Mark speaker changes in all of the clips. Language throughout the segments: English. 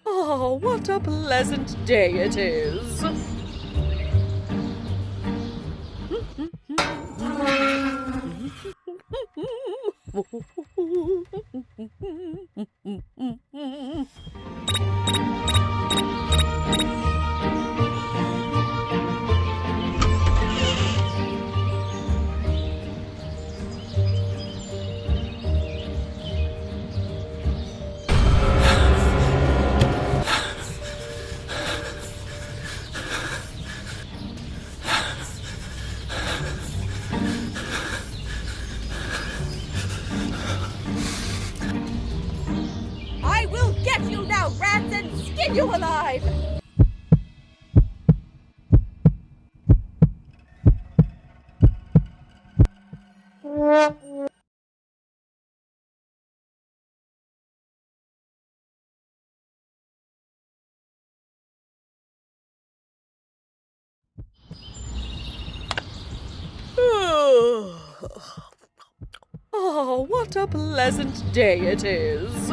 Speaker 1: Oh, what a pleasant day it is!
Speaker 2: I will get you now, rats, and skin you alive!
Speaker 1: Oh, what a pleasant day it is!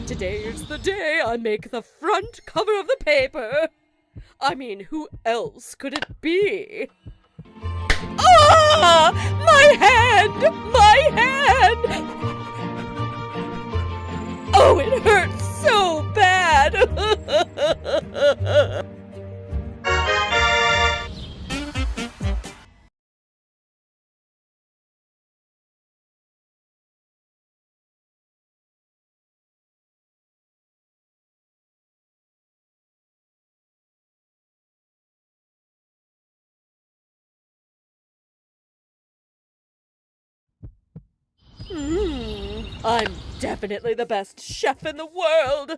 Speaker 1: Today's the day I make the front cover of the paper. I mean, who else could it be? Ah! My hand! My hand! Oh, it hurts so bad! I'm definitely the best chef in the world!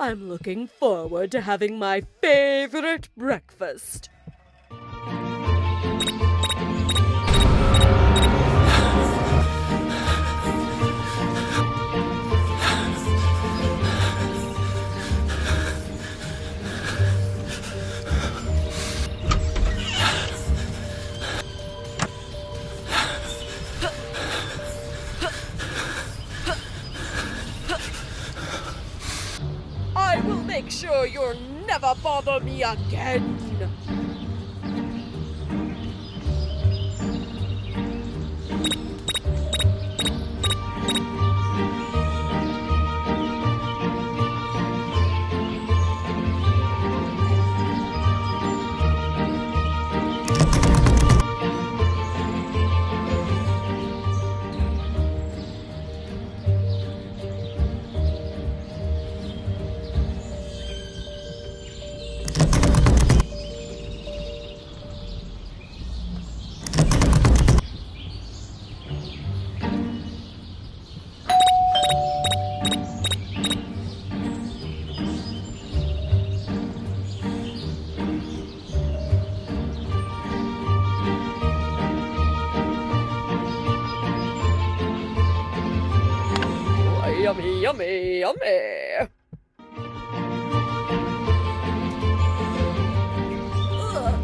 Speaker 1: I'm looking forward to having my favorite breakfast. I will make sure you'll never bother me again. yummy, yummy, yummy.
Speaker 2: Ugh.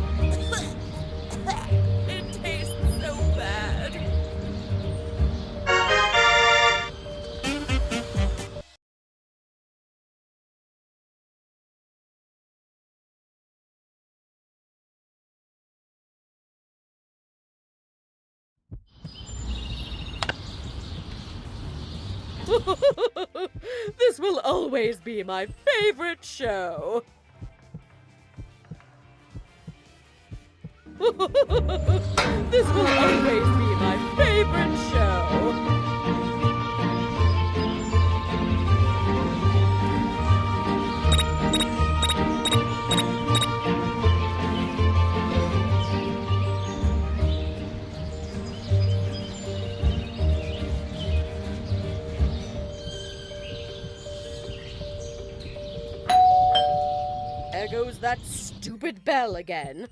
Speaker 2: It tastes so bad.
Speaker 1: This will always be my favorite show. This will always be my favorite show. There goes that stupid bell again.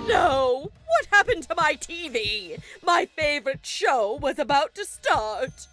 Speaker 1: No! What happened to my TV? My favorite show was about to start.